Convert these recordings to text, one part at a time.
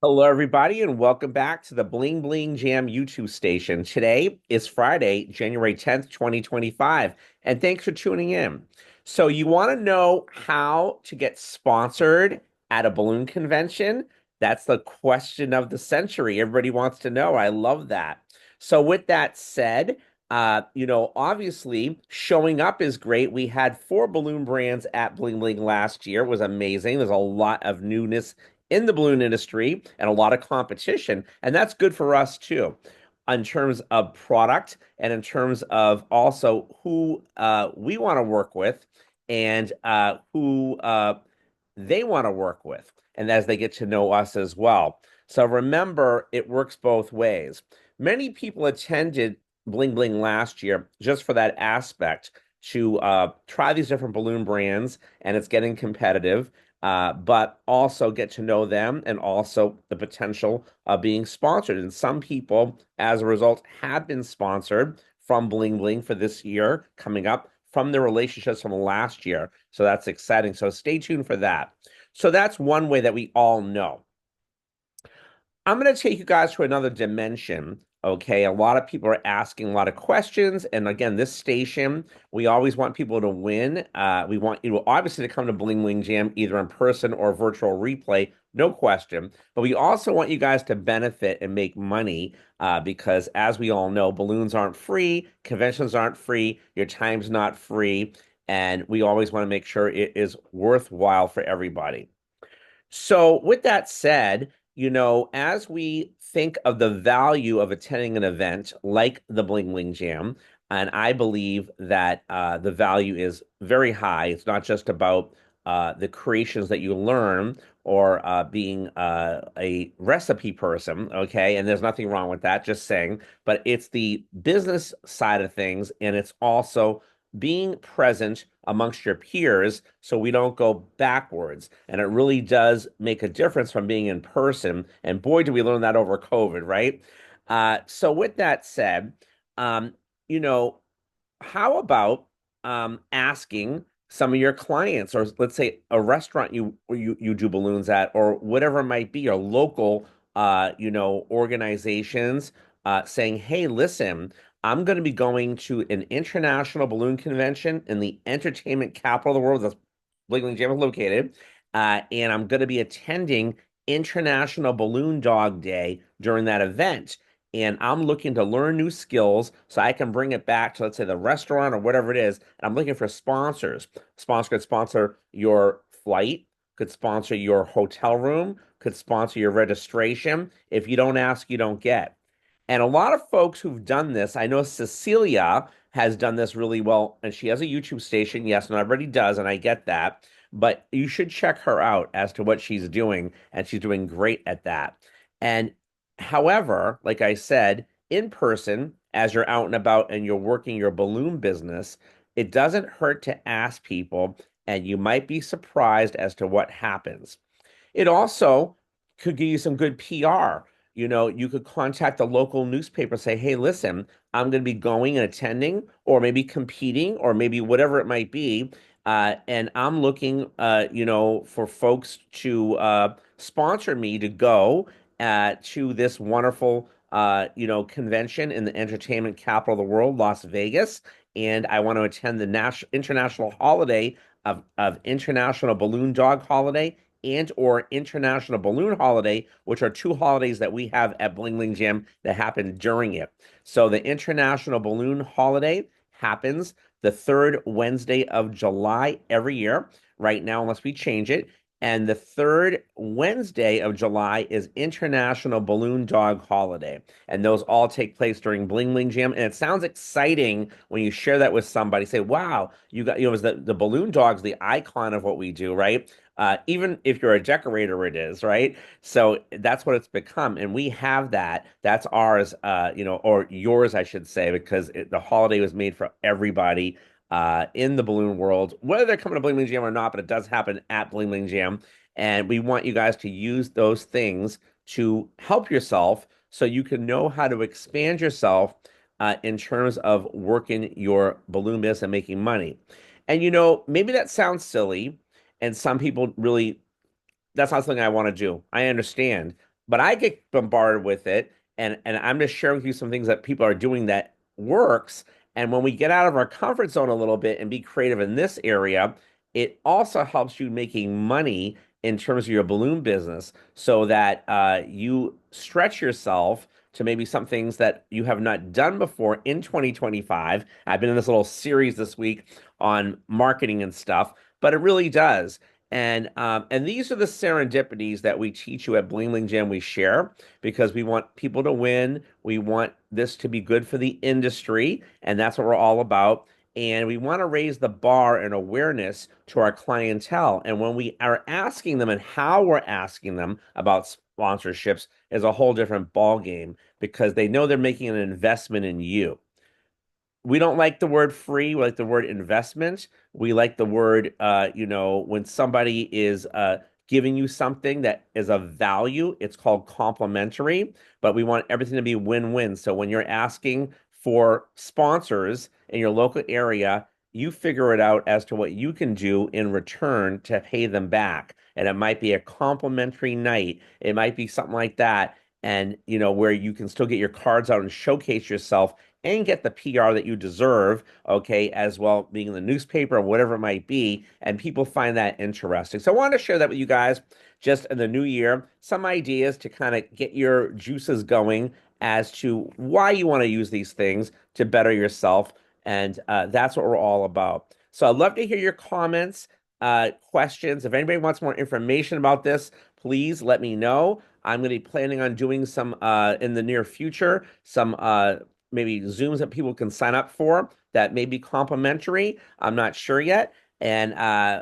Hello, everybody, and welcome back to the Bling Bling Jam YouTube station. Today is Friday, January 10th, 2025, and thanks for tuning in. So, you want to know how to get sponsored at a balloon convention? That's the question of the century. Everybody wants to know. I love that. So, with that said, obviously showing up is great. We had four balloon brands at Bling Bling last year. It was amazing. There's a lot of newness in the balloon industry and a lot of competition. And that's good for us too, in terms of product and in terms of also who we want to work with and who they want to work with. And as they get to know us as well. So remember, it works both ways. Many people attended Bling Bling last year just for that aspect to try these different balloon brands, and it's getting competitive, but also get to know them and also the potential of being sponsored. And some people, as a result, have been sponsored from Bling Bling for this year coming up from their relationships from last year. So that's exciting. So stay tuned for that. So that's one way that we all know. I'm going to take you guys to another dimension. Okay, a lot of people are asking a lot of questions, and again, this station, we always want people to win. We want you to obviously to come to Bling Bling Jam either in person or virtual replay, no question. But we also want you guys to benefit and make money because, as we all know, balloons aren't free, conventions aren't free, your time's not free, and we always want to make sure it is worthwhile for everybody. So, with that said, as we think of the value of attending an event like the Bling Bling Jam, and I believe that the value is very high. It's not just about the creations that you learn or being a recipe person, okay? And there's nothing wrong with that, just saying. But it's the business side of things, and it's also being present amongst your peers so we don't go backwards. And it really does make a difference from being in person. And boy, do we learn that over COVID, right? So with that said, um, you know, how about asking some of your clients, or let's say a restaurant you do balloons at, or whatever it might be, your local organizations, saying, "Hey, listen, I'm going to be going to an international balloon convention in the entertainment capital of the world. That's Bling Bling Jam is located, and I'm going to be attending International Balloon Dog Day during that event." And I'm looking to learn new skills so I can bring it back to, let's say, the restaurant or whatever it is. And I'm looking for sponsors. Sponsor could sponsor your flight, could sponsor your hotel room, could sponsor your registration. If you don't ask, you don't get. And a lot of folks who've done this, I know Cecilia has done this really well, and she has a YouTube station. Yes, not everybody does, and I get that. But you should check her out as to what she's doing, and she's doing great at that. And however, like I said, in person, as you're out and about and you're working your balloon business, it doesn't hurt to ask people, and you might be surprised as to what happens. It also could give you some good PR. You could contact the local newspaper, say, "Hey, listen, I'm going to be going and attending, or maybe competing, or maybe whatever it might be. And I'm looking, for folks to sponsor me to go to this wonderful, convention in the entertainment capital of the world, Las Vegas. And I want to attend the national international holiday of International Balloon Dog Holiday and or International Balloon Holiday, which are two holidays that we have at Bling Bling Jam that happen during it. So the International Balloon Holiday happens the third Wednesday of July every year, right now, unless we change it. And the third Wednesday of July is International Balloon Dog Holiday. And those all take place during Bling Bling Jam. And it sounds exciting when you share that with somebody. Say, wow, the balloon dog's the icon of what we do, right? Even if you're a decorator, it is, right? So that's what it's become. And we have that. That's ours, or yours, I should say, because the holiday was made for everybody in the balloon world, whether they're coming to Bling Bling Jam or not, but it does happen at Bling Bling Jam. And we want you guys to use those things to help yourself so you can know how to expand yourself in terms of working your balloon business and making money. And maybe that sounds silly, and some people really, that's not something I want to do. I understand. but I get bombarded with it, and I'm just sharing with you some things that people are doing that works. And when we get out of our comfort zone a little bit and be creative in this area, it also helps you making money in terms of your balloon business, so that you stretch yourself to maybe some things that you have not done before in 2025. I've been in this little series this week on marketing and stuff, but it really does. And these are the serendipities that we teach you at Bling Bling Jam. We share because we want people to win. We want this to be good for the industry, and that's what we're all about. And we want to raise the bar and awareness to our clientele. And when we are asking them and how we're asking them about sponsorships is a whole different ball game, because they know they're making an investment in you. We don't like the word free. We like the word investment. We like the word, when somebody is giving you something that is of value, it's called complimentary, but we want everything to be win-win. So when you're asking for sponsors in your local area, you figure it out as to what you can do in return to pay them back. And it might be a complimentary night. It might be something like that. And, where you can still get your cards out and showcase yourself and get the PR that you deserve, okay, as well, being in the newspaper or whatever it might be. And people find that interesting. So I wanted to share that with you guys just in the new year, some ideas to kind of get your juices going as to why you want to use these things to better yourself. And that's what we're all about. So I'd love to hear your comments, questions. If anybody wants more information about this, please let me know. I'm going to be planning on doing some in the near future, some maybe Zooms that people can sign up for that may be complimentary. I'm not sure yet. And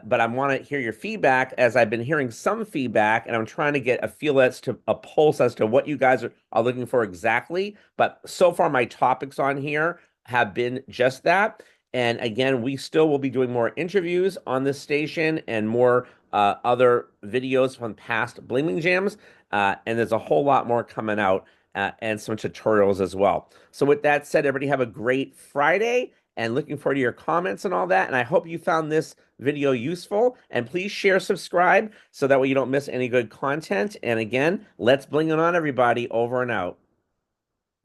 but I want to hear your feedback, as I've been hearing some feedback, and I'm trying to get a feel as to a pulse as to what you guys are looking for exactly. But so far, my topics on here have been just that. And again, we still will be doing more interviews on this station and more other videos from past Bling Bling Jams. And there's a whole lot more coming out, and some tutorials as well. So with that said, everybody have a great Friday, and looking forward to your comments and all that. And I hope you found this video useful, and please share, subscribe, so that way you don't miss any good content. And again, let's bling it on, everybody. Over and out.